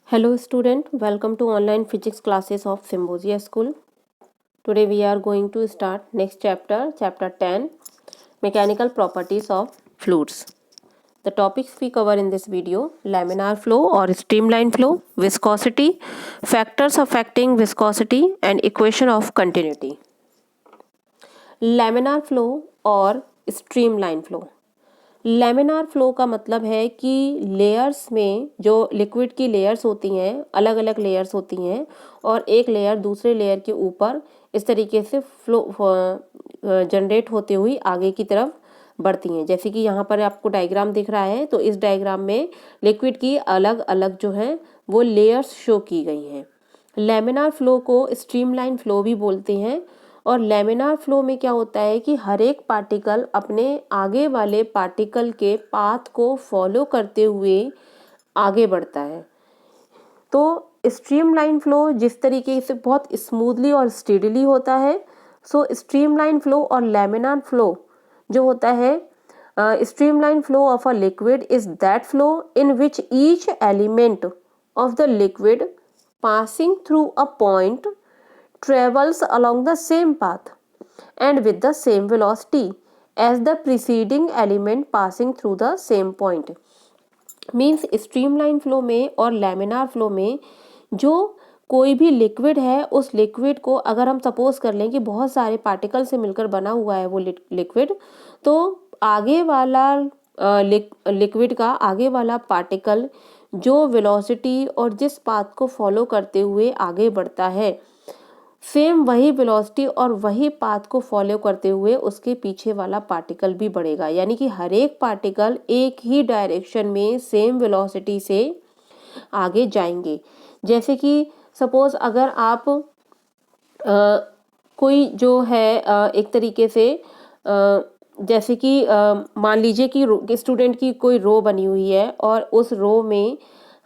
Hello student, welcome to online physics classes of Symbiosia School. Today we are going to start next chapter, chapter 10, mechanical properties of fluids. The topics we cover in this video: laminar flow or streamline flow, viscosity, factors affecting viscosity and equation of continuity. Laminar flow और streamline flow. Laminar flow का मतलब है कि layers में जो liquid की layers होती हैं, अलग अलग लेयर्स होती हैं और एक लेयर दूसरे लेयर के ऊपर इस तरीके से फ्लो जनरेट होते हुए आगे की तरफ बढ़ती हैं। जैसे कि यहाँ पर आपको डायग्राम दिख रहा है, तो इस डायग्राम में लिक्विड की अलग अलग जो है वो लेयर्स शो की गई हैं। लेमिनार फ्लो को स्ट्रीमलाइन फ्लो भी बोलते हैं। और लेमिनार फ्लो में क्या होता है कि हर एक पार्टिकल अपने आगे वाले पार्टिकल के पाथ को फॉलो करते हुए आगे बढ़ता है। तो स्ट्रीमलाइन फ्लो जिस तरीके से बहुत स्मूथली और स्टेडीली होता है, सो स्ट्रीमलाइन फ्लो और लेमिनार फ्लो जो होता है, streamline flow of a liquid is that flow in which each element of the liquid passing through a point travels along the same path and with the same velocity as the preceding element passing through the same point. Means streamline flow में और laminar flow में जो कोई भी liquid है, उस liquid को अगर हम सपोज कर लें कि बहुत सारे पार्टिकल से मिलकर बना हुआ है वो लिक्विड, तो आगे वाला लिक्विड का आगे वाला पार्टिकल जो वेलोसिटी और जिस पाथ को फॉलो करते हुए आगे बढ़ता है, सेम वही वेलोसिटी और वही पाथ को फॉलो करते हुए उसके पीछे वाला पार्टिकल भी बढ़ेगा। यानी कि हर एक पार्टिकल एक ही डायरेक्शन में सेम वेलोसिटी से आगे जाएंगे। जैसे कि सपोज अगर आप कोई जो है एक तरीके से जैसे कि मान लीजिए कि स्टूडेंट की कोई रो बनी हुई है और उस रो में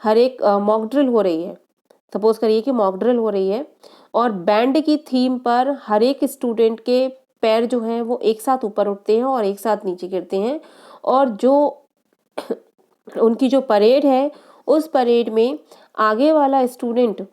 हर एक मॉक ड्रिल हो रही है। सपोज करिए कि मॉक ड्रिल हो रही है और बैंड की थीम पर हर एक स्टूडेंट के पैर जो हैं वो एक साथ ऊपर उठते हैं और एक साथ नीचे गिरते हैं, और जो उनकी जो परेड है उस परेड में आगे वाला स्टूडेंट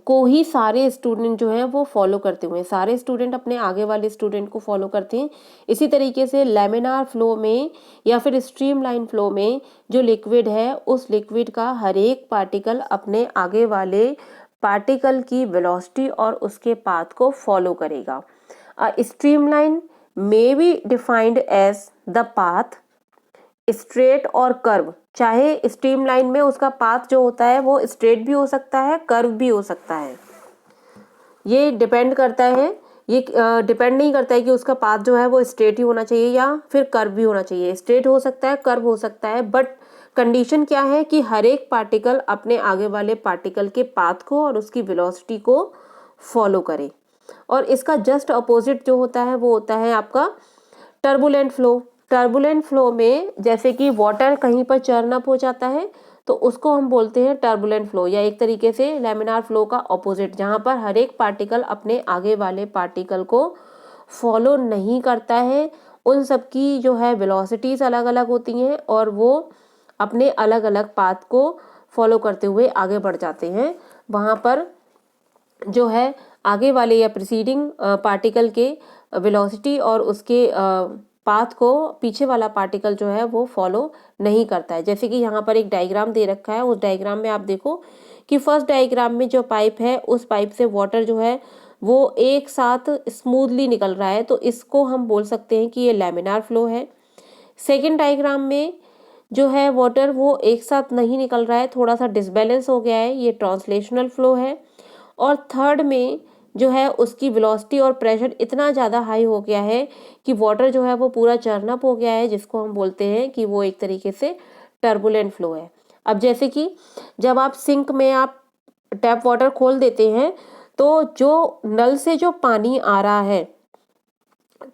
को ही सारे स्टूडेंट जो हैं वो फॉलो करते हुए, सारे स्टूडेंट अपने आगे वाले स्टूडेंट को फॉलो करते हैं। इसी तरीके से लेमिनार फ्लो में या फिर स्ट्रीमलाइन फ्लो में जो लिक्विड है, उस लिक्विड का हर एक पार्टिकल अपने आगे वाले पार्टिकल की वेलोसिटी और उसके पाथ को फॉलो करेगा। Streamline may be defined as the path straight और कर्व। चाहे स्ट्रीमलाइन में उसका पाथ जो होता है वो स्ट्रेट भी हो सकता है, कर्व भी हो सकता है। ये डिपेंड करता है, ये डिपेंड नहीं करता है कि उसका पाथ जो है वो स्ट्रेट ही होना चाहिए या फिर कर्व भी होना चाहिए। स्ट्रेट हो सकता है, कर्व हो सकता है, बट कंडीशन क्या है कि हर एक पार्टिकल अपने आगे वाले पार्टिकल के पाथ को और उसकी वेलोसिटी को फॉलो करे। और इसका जस्ट अपोजिट जो होता है वो होता है आपका टर्बुलेंट फ्लो। टर्बुलेंट फ्लो में जैसे कि वाटर कहीं पर चर्न अप हो जाता है तो उसको हम बोलते हैं टर्बुलेंट फ्लो, या एक तरीके से लेमिनार फ्लो का ऑपोजिट, जहाँ पर हर एक पार्टिकल अपने आगे वाले पार्टिकल को फॉलो नहीं करता है। उन सब की जो है वेलोसिटीज़ अलग अलग होती हैं और वो अपने अलग अलग पाथ को फॉलो करते हुए आगे बढ़ जाते हैं। वहाँ पर जो है आगे वाले या प्रीसीडिंग पार्टिकल के वेलोसिटी और उसके पाथ को पीछे वाला पार्टिकल जो है वो फॉलो नहीं करता है। जैसे कि यहाँ पर एक डायग्राम दे रखा है, उस डायग्राम में आप देखो कि फर्स्ट डायग्राम में जो पाइप है उस पाइप से वाटर जो है वो एक साथ स्मूथली निकल रहा है, तो इसको हम बोल सकते हैं कि ये लेमिनार फ्लो है। सेकेंड डायग्राम में जो है वाटर वो एक साथ नहीं निकल रहा है, थोड़ा सा डिसबैलेंस हो गया है, ये ट्रांसलेशनल फ्लो है। और थर्ड में जो है उसकी वेलोसिटी और प्रेशर इतना ज़्यादा हाई हो गया है कि वाटर जो है वो पूरा चर्न अप हो गया है, जिसको हम बोलते हैं कि वो एक तरीके से टर्बुलेंट फ्लो है। अब जैसे कि जब आप सिंक में आप टैप वाटर खोल देते हैं तो जो नल से जो पानी आ रहा है,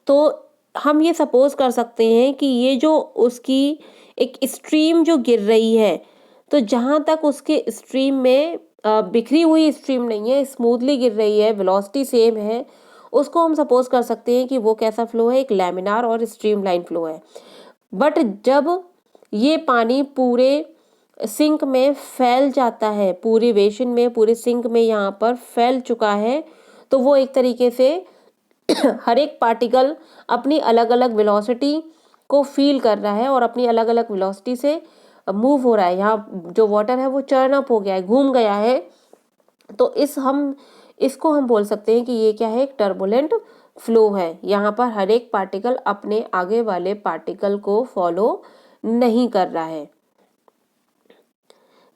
तो हम ये सपोज कर सकते हैं कि ये जो उसकी एक स्ट्रीम जो गिर रही है, तो जहाँ तक उसके स्ट्रीम में बिखरी हुई स्ट्रीम नहीं है, स्मूथली गिर रही है, वेलोसिटी सेम है, उसको हम सपोज कर सकते हैं कि वो कैसा फ्लो है, एक लेमिनार और स्ट्रीमलाइन फ्लो है। बट जब ये पानी पूरे सिंक में फैल जाता है, पूरी बेसिन में, पूरे सिंक में यहाँ पर फैल चुका है, तो वो एक तरीके से हर एक पार्टिकल अपनी अलग अलग वेलोसिटी को फील कर रहा है और अपनी अलग अलग वेलोसिटी से मूव हो रहा है। यहाँ जो वाटर है वो चर्न अप हो गया है, घूम गया है। तो इसको हम बोल सकते हैं कि ये क्या है, एक टर्बुलेंट फ्लो है। यहाँ पर हर एक पार्टिकल अपने आगे वाले पार्टिकल को फॉलो नहीं कर रहा है।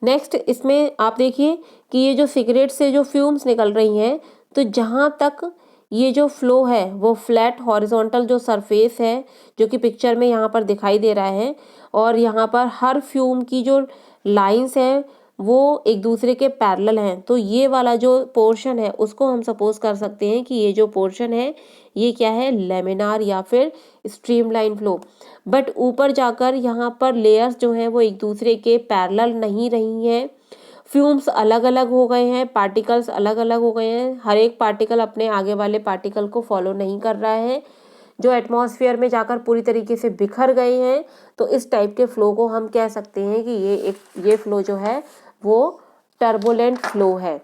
नेक्स्ट इसमें आप देखिए कि ये जो सिगरेट से जो फ्यूम्स निकल रही हैं, तो जहाँ तक ये जो फ्लो है वो फ्लैट हॉरिजॉन्टल जो सरफेस है, जो कि पिक्चर में यहाँ पर दिखाई दे रहा है, और यहाँ पर हर फ्यूम की जो लाइंस हैं वो एक दूसरे के पैरेलल हैं। तो ये वाला जो पोर्शन है उसको हम सपोज कर सकते हैं कि ये जो पोर्शन है ये क्या है, लेमिनार या फिर स्ट्रीमलाइन फ्लो। बट ऊपर जाकर यहाँ पर लेयर्स जो हैं वो एक दूसरे के पैरेलल नहीं रही हैं, फ्यूम्स अलग अलग हो गए हैं, पार्टिकल्स अलग अलग हो गए हैं, हर एक पार्टिकल अपने आगे वाले पार्टिकल को फॉलो नहीं कर रहा है, जो एटमॉस्फेयर में जाकर पूरी तरीके से बिखर गए हैं। तो इस टाइप के फ्लो को हम कह सकते हैं कि ये फ्लो जो है वो टर्बुलेंट फ्लो है।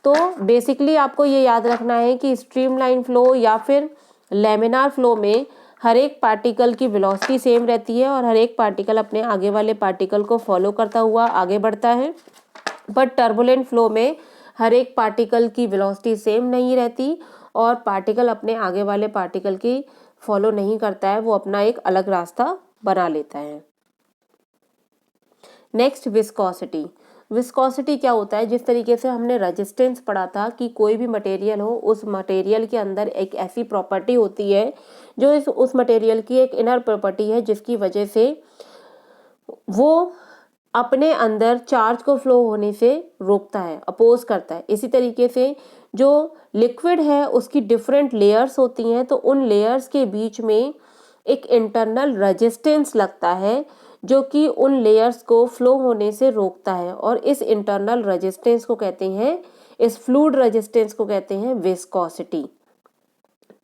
तो बेसिकली आपको ये याद रखना है कि स्ट्रीमलाइन फ्लो या फिर लेमिनार फ्लो में हर एक पार्टिकल की वेलोसिटी सेम रहती है और हर एक पार्टिकल अपने आगे वाले पार्टिकल को फॉलो करता हुआ आगे बढ़ता है। बट टर्बुलेंट फ्लो में हर एक पार्टिकल की वेलोसिटी सेम नहीं रहती और पार्टिकल अपने आगे वाले पार्टिकल की फॉलो नहीं करता है, वो अपना एक अलग रास्ता बना लेता है। Next viscosity. विस्कोसिटी क्या होता है, जिस तरीके से हमने रेजिस्टेंस पढ़ा था कि कोई भी मटेरियल हो, उस मटेरियल के अंदर एक ऐसी प्रॉपर्टी होती है जो उस मटेरियल की एक इनर प्रॉपर्टी है, जिसकी वजह से वो अपने अंदर चार्ज को फ्लो होने से रोकता है, अपोज करता है। इसी तरीके से जो लिक्विड है उसकी डिफरेंट लेयर्स होती हैं, तो उन लेयर्स के बीच में एक इंटरनल रेजिस्टेंस लगता है जो कि उन लेयर्स को फ्लो होने से रोकता है, और इस इंटरनल रेजिस्टेंस को कहते हैं, इस फ्लूइड रेजिस्टेंस को कहते हैं विस्कोसिटी।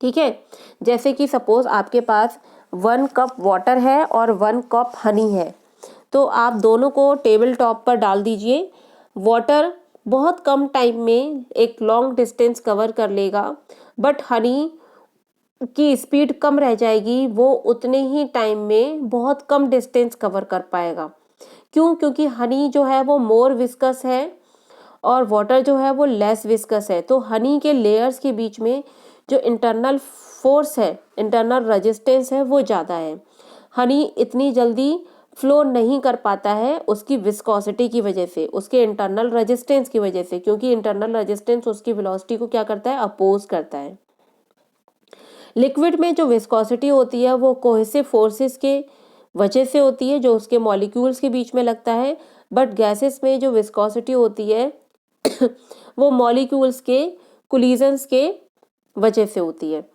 ठीक है, जैसे कि सपोज आपके पास 1 कप वाटर है और 1 कप हनी है, तो आप दोनों को टेबल टॉप पर डाल दीजिए। वाटर बहुत कम टाइम में एक लॉन्ग डिस्टेंस कवर कर लेगा, बट हनी की स्पीड कम रह जाएगी, वो उतने ही टाइम में बहुत कम डिस्टेंस कवर कर पाएगा। क्यों? क्योंकि हनी जो है वो मोर विस्कस है और वाटर जो है वो लेस विस्कस है। तो हनी के लेयर्स के बीच में जो इंटरनल फोर्स है, इंटरनल रेजिस्टेंस है, वो ज़्यादा है। हनी इतनी जल्दी फ्लो नहीं कर पाता है उसकी विस्कोसिटी की वजह से, उसके इंटरनल रेजिस्टेंस की वजह से, क्योंकि इंटरनल रेजिस्टेंस उसकी वेलोसिटी को क्या करता है, अपोज करता है। लिक्विड में जो विस्कोसिटी होती है वो कोहेसिव फोर्सेस के वजह से होती है, जो उसके मॉलिक्यूल्स के बीच में लगता है। बट गैसेस में जो विस्कोसिटी होती है वो मॉलिक्यूल्स के कोलिजन्स के वजह से होती है।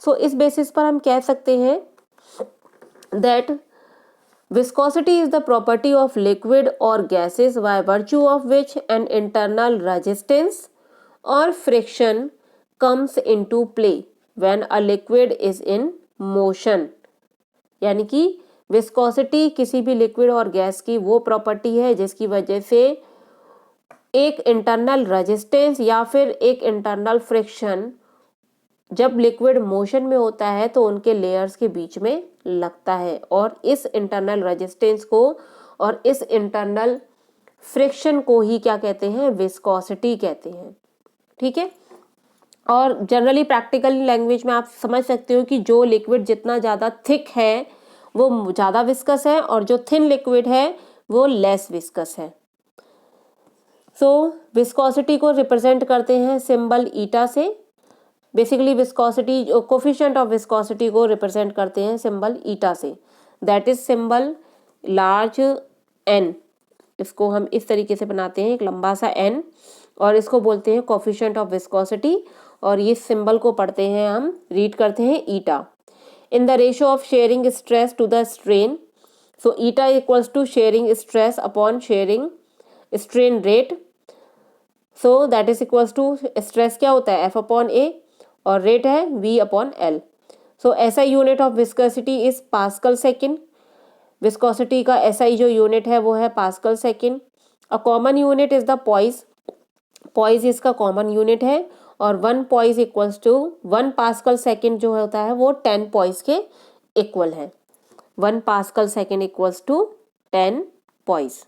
सो इस बेसिस पर हम कह सकते हैं that viscosity is the property of liquid or gases by virtue of which an internal resistance or friction comes into play when a liquid is in motion। यानी कि विस्कोसिटी किसी भी लिक्विड और गैस की वो प्रॉपर्टी है जिसकी वजह से एक इंटरनल रेजिस्टेंस या फिर एक इंटरनल फ्रिक्शन जब लिक्विड मोशन में होता है तो उनके लेयर्स के बीच में लगता है, और इस इंटरनल रेजिस्टेंस को और इस इंटरनल फ्रिक्शन को ही क्या कहते हैं, विस्कोसिटी कहते हैं। ठीक है, और जनरली प्रैक्टिकल लैंग्वेज में आप समझ सकते हो कि जो लिक्विड जितना ज़्यादा थिक है वो ज़्यादा विस्कस है और जो थिन लिक्विड है वो लेस विस्कस है। सो विस्कोसिटी को रिप्रेजेंट करते हैं सिंबल ईटा से। Basically viscosity, coefficient of viscosity को रिप्रेजेंट करते हैं सिंबल ईटा से, that is symbol large N. इसको हम इस तरीके से बनाते हैं, एक लंबा सा एन, और इसको बोलते हैं कोफिशिएंट ऑफ विस्कोसिटी, और ये सिंबल को पढ़ते हैं, हम रीड करते हैं eta. In the ratio of shearing stress to the strain, so eta equals to shearing stress upon shearing strain rate, so that is equals to, stress क्या होता है, एफ अपॉन ए, और रेट है v अपॉन एल। सो ऐसा unit of viscosity is pascal second. Viscosity का SI जो unit है वो है pascal second. A common unit is the poise, poise इसका कॉमन यूनिट है और 1 poise equals to 1 pascal second जो होता है वो 10 पॉइस के इक्वल है। 1 pascal second equals to 10 poise.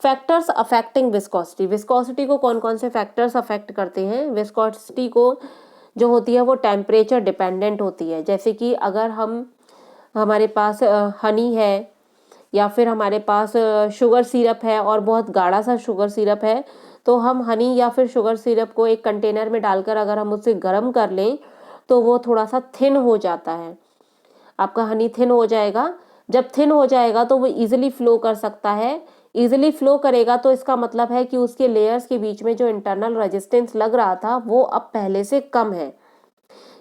Factors affecting viscosity, viscosity को कौन कौन से फैक्टर्स अफेक्ट करते हैं? विस्कोसिटी को जो होती है वो टेम्परेचर डिपेंडेंट होती है। जैसे कि अगर हमारे पास हनी है या फिर हमारे पास शुगर सिरप है और बहुत गाढ़ा सा शुगर सिरप है, तो हम हनी या फिर शुगर सिरप को एक कंटेनर में डालकर अगर हम उसे गर्म कर लें तो वो थोड़ा सा थिन हो जाता है, आपका हनी थिन हो जाएगा। जब थिन हो जाएगा तो वो इजीली फ्लो कर सकता है। इजीली फ्लो करेगा तो इसका मतलब है कि उसके लेयर्स के बीच में जो इंटरनल रेजिस्टेंस लग रहा था वो अब पहले से कम है,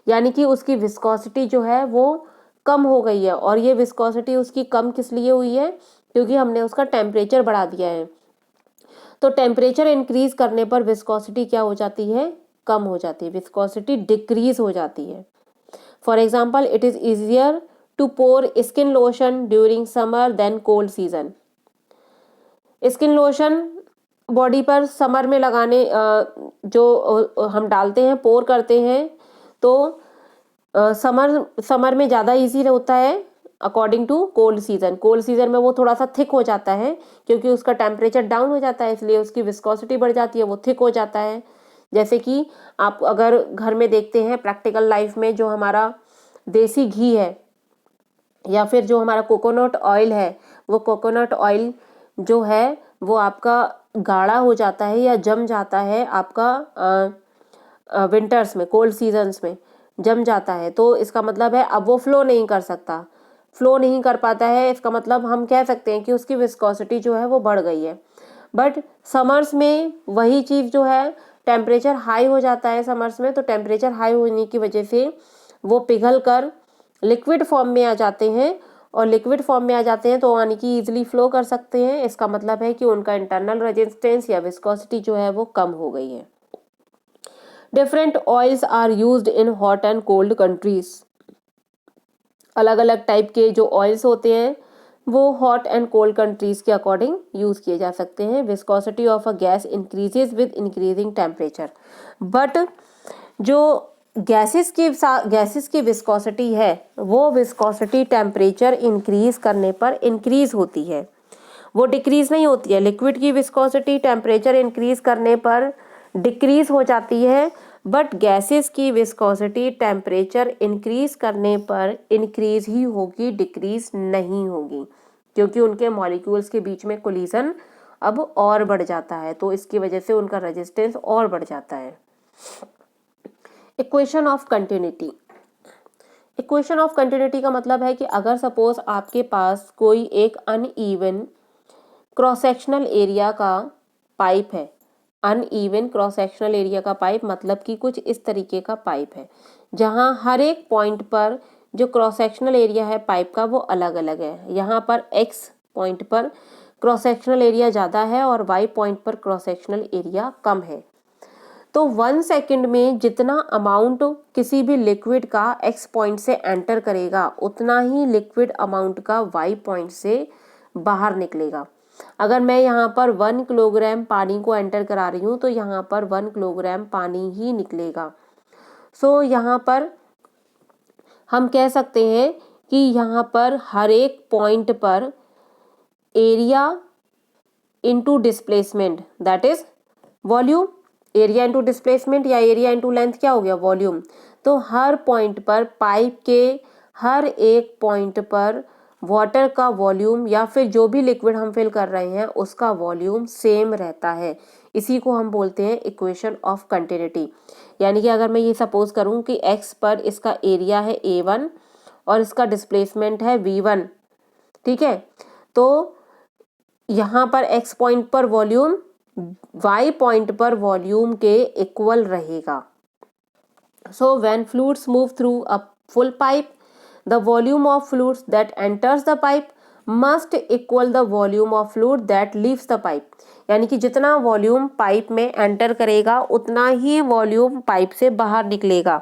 यानी कि उसकी विस्कोसिटी जो है वो कम हो गई है। और ये विस्कोसिटी उसकी कम किस लिए हुई है? क्योंकि हमने उसका टेम्परेचर बढ़ा दिया है। तो टेम्परेचर इंक्रीज करने पर विस्कोसिटी क्या हो जाती है? कम हो जाती है, विस्कोसिटी डिक्रीज हो जाती है। For example, it is easier to pour skin lotion during summer than cold season. Skin lotion body पर समर में लगाने जो हम डालते हैं, पोर करते हैं, तो समर में ज़्यादा इजी होता है according to cold season. Cold season में वो थोड़ा सा थिक हो जाता है क्योंकि उसका टेम्परेचर डाउन हो जाता है, इसलिए उसकी विस्कोसिटी बढ़ जाती है, वो थिक हो जाता है। जैसे कि आप अगर घर में देखते हैं प्रैक्टिकल लाइफ में, जो हमारा देसी घी है या फिर जो हमारा कोकोनट ऑयल है, वो कोकोनट ऑयल जो है वो आपका गाढ़ा हो जाता है या जम जाता है आपका विंटर्स में, कोल्ड सीजन्स में जम जाता है। तो इसका मतलब है अब वो फ्लो नहीं कर सकता, फ्लो नहीं कर पाता है, इसका मतलब हम कह सकते हैं कि उसकी विस्कोसिटी जो है वो बढ़ गई है। बट समर्स में वही चीज़ जो है, टेम्परेचर हाई हो जाता है समर्स में, तो टेम्परेचर हाई होने की वजह से वो पिघल कर लिक्विड फॉर्म में आ जाते हैं, और लिक्विड फॉर्म में आ जाते हैं तो यानी कि ईजिली फ्लो कर सकते हैं। इसका मतलब है कि उनका इंटरनल रेजिस्टेंस या विस्कोसिटी जो है वो कम हो गई है। Different oils are used in hot and cold countries. अलग अलग टाइप के जो ऑयल्स होते हैं वो हॉट एंड कोल्ड कंट्रीज के अकॉर्डिंग यूज किए जा सकते हैं। Viscosity of a gas increases with increasing temperature. But जो गैसेस की विस्कोसिटी है वो विस्कोसिटी टेम्परेचर इंक्रीज करने पर इंक्रीज होती है, वो डिक्रीज नहीं होती है। लिक्विड की विस्कोसिटी टेम्परेचर इंक्रीज करने पर डिक्रीज हो जाती है, बट गैसेस की विस्कोसिटी टेम्परेचर इंक्रीज करने पर इंक्रीज ही होगी, डिक्रीज नहीं होगी, क्योंकि उनके मॉलिक्यूल्स के बीच में कोलिजन अब और बढ़ जाता है, तो इसकी वजह से उनका रेजिस्टेंस और बढ़ जाता है। Equation of continuity. Equation of continuity का मतलब है कि अगर सपोज आपके पास कोई एक अनइवन क्रॉस सेक्शनल एरिया का पाइप है, अनइवन क्रॉस सेक्शनल एरिया का पाइप मतलब कि कुछ इस तरीके का पाइप है जहां हर एक पॉइंट पर जो क्रॉस सेक्शनल एरिया है पाइप का वो अलग अलग है। यहाँ पर एक्स पॉइंट पर क्रॉस सेक्शनल एरिया ज़्यादा है और वाई पॉइंट पर क्रॉस सेक्शनल एरिया कम है। तो 1 सेकंड में जितना अमाउंट किसी भी लिक्विड का एक्स पॉइंट से एंटर करेगा उतना ही लिक्विड अमाउंट का वाई पॉइंट से बाहर निकलेगा। अगर मैं यहाँ पर 1 किलोग्राम पानी को एंटर करा रही हूँ तो यहाँ पर 1 किलोग्राम पानी ही निकलेगा। सो यहाँ पर हम कह सकते हैं कि यहाँ पर हर एक पॉइंट पर area into displacement, that is volume, area into displacement या एरिया इंटू लेंथ क्या हो गया? वॉल्यूम। तो हर पॉइंट पर, पाइप के हर एक पॉइंट पर वाटर का वॉल्यूम या फिर जो भी लिक्विड हम फिल कर रहे हैं उसका वॉल्यूम सेम रहता है। इसी को हम बोलते हैं इक्वेशन ऑफ कंटिन्यूटी। यानी कि अगर मैं ये सपोज करूं कि x पर इसका एरिया है A1 और इसका डिस्प्लेसमेंट है V1, ठीक है, तो यहाँ पर x पॉइंट पर वॉल्यूम y पॉइंट पर वॉल्यूम के इक्वल रहेगा। So when fluids move through a full pipe, the volume of fluids that enters the pipe must equal the volume of fluid that leaves the pipe. यानी कि जितना volume pipe में enter करेगा उतना ही volume pipe से बाहर निकलेगा।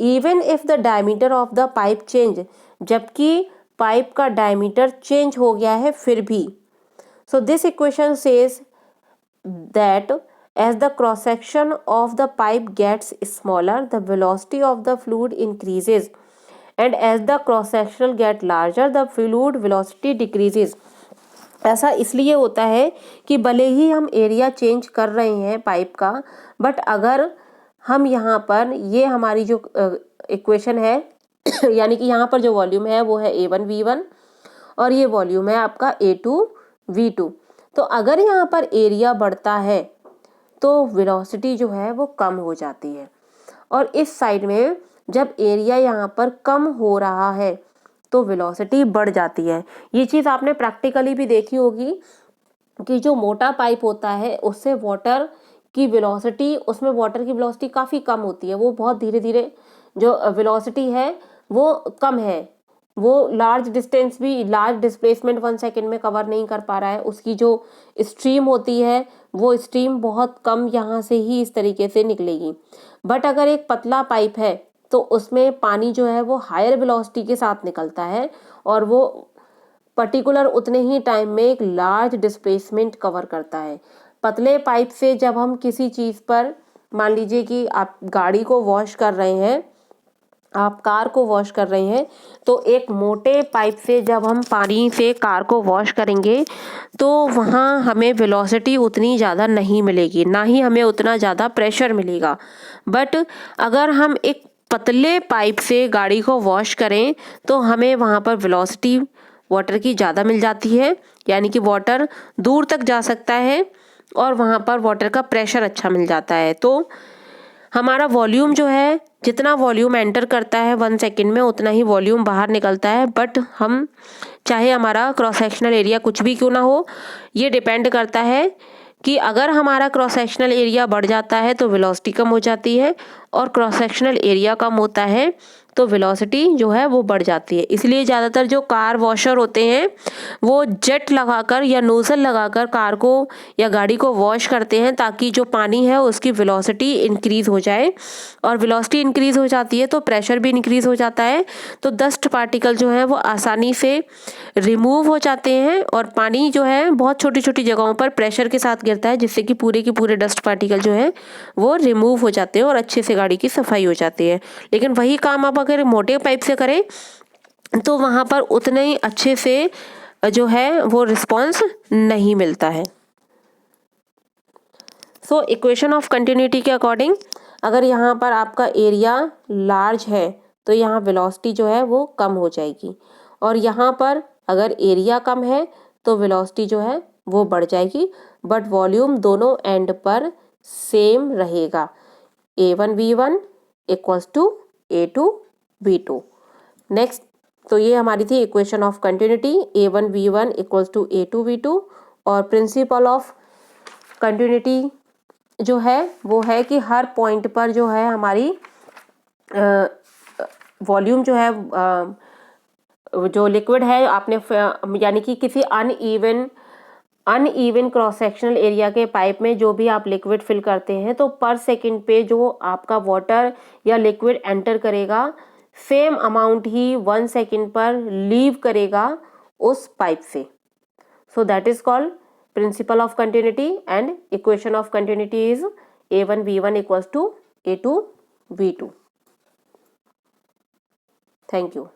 Even if the diameter of the pipe change, जबकि पाइप का डायमीटर चेंज हो गया है फिर भी। So this equation says that as the cross section of the pipe gets smaller, the velocity of the fluid increases, and as the cross section get larger, the fluid velocity decreases. ऐसा इसलिए होता है कि भले ही हम area change कर रहे हैं पाइप का, बट अगर हम यहाँ पर ये हमारी जो इक्वेशन है यानी कि यहाँ पर जो वॉल्यूम है वो है A1V1 और ये वॉल्यूम है आपका A2V2। तो अगर यहाँ पर एरिया बढ़ता है तो वेलोसिटी जो है वो कम हो जाती है, और इस साइड में जब एरिया यहाँ पर कम हो रहा है तो वेलोसिटी बढ़ जाती है। ये चीज़ आपने प्रैक्टिकली भी देखी होगी कि जो मोटा पाइप होता है उससे वाटर की वेलोसिटी काफ़ी कम होती है, वो बहुत धीरे धीरे जो वेलोसिटी है वो कम है, वो लार्ज डिस्प्लेसमेंट 1 सेकेंड में कवर नहीं कर पा रहा है, उसकी जो स्ट्रीम होती है वो स्ट्रीम बहुत कम यहाँ से ही इस तरीके से निकलेगी। बट अगर एक पतला पाइप है तो उसमें पानी जो है वो हायर वेलोसिटी के साथ निकलता है और वो पर्टिकुलर उतने ही टाइम में एक लार्ज डिस्प्लेसमेंट कवर करता है। पतले पाइप से जब हम किसी चीज़ पर, मान लीजिए कि आप गाड़ी को वॉश कर रहे हैं, आप कार को वॉश कर रहे हैं, तो एक मोटे पाइप से जब हम पानी से कार को वॉश करेंगे तो वहाँ हमें वेलोसिटी उतनी ज़्यादा नहीं मिलेगी, ना ही हमें उतना ज़्यादा प्रेशर मिलेगा। बट अगर हम एक पतले पाइप से गाड़ी को वॉश करें तो हमें वहाँ पर वेलोसिटी वाटर की ज़्यादा मिल जाती है, यानी कि वाटर दूर तक जा सकता है और वहाँ पर वाटर का प्रेशर अच्छा मिल जाता है। तो हमारा वॉल्यूम जो है, जितना वॉल्यूम एंटर करता है 1 सेकेंड में उतना ही वॉल्यूम बाहर निकलता है। बट हम चाहे हमारा क्रॉस सेक्शनल एरिया कुछ भी क्यों ना हो, ये डिपेंड करता है कि अगर हमारा क्रॉस सेक्शनल एरिया बढ़ जाता है तो वेलोसिटी कम हो जाती है, और क्रॉस सेक्शनल एरिया कम होता है तो वेलोसिटी जो है वो बढ़ जाती है। इसलिए ज़्यादातर जो कार वॉशर होते हैं वो जेट लगाकर या नोजल लगाकर कार को या गाड़ी को वॉश करते हैं ताकि जो पानी है उसकी वेलोसिटी इंक्रीज़ हो जाए, और वेलोसिटी इंक्रीज़ हो जाती है तो प्रेशर भी इंक्रीज़ हो जाता है, तो डस्ट पार्टिकल जो है वो आसानी से रिमूव हो जाते हैं और पानी जो है बहुत छोटी छोटी जगहों पर प्रेशर के साथ गिरता है, जिससे कि पूरे के पूरे डस्ट पार्टिकल जो है वो रिमूव हो जाते हैं और अच्छे से गाड़ी की सफाई हो जाती है। लेकिन वही काम आप अगर मोटे पाइप से करें तो वहाँ पर उतने ही अच्छे से जो है वो रिस्पॉन्स नहीं मिलता है। सो इक्वेशन ऑफ कंटिन्यूटी के अकॉर्डिंग अगर यहाँ पर आपका एरिया लार्ज है तो यहाँ वेलोसिटी जो है वो कम हो जाएगी, और यहाँ पर अगर एरिया कम है तो वेलोसिटी जो है वो बढ़ जाएगी, बट वॉल्यूम दोनों एंड पर सेम रहेगा। A1V1 equals to A2V2। Next, तो ये हमारी थी equation of continuity, A1V1 equals to A2V2। और प्रिंसिपल ऑफ कंटिन्यूटी जो है वो है कि हर पॉइंट पर जो है हमारी वॉल्यूम जो है जो लिक्विड है आपने यानी कि किसी अनइवन क्रॉस सेक्शनल एरिया के पाइप में जो भी आप लिक्विड फिल करते हैं तो पर सेकंड पे जो आपका वाटर या लिक्विड एंटर करेगा सेम अमाउंट ही 1 सेकंड पर लीव करेगा उस पाइप से। सो that is called principle of continuity, and equation of continuity is A1V1 equals to A2V2. Thank you.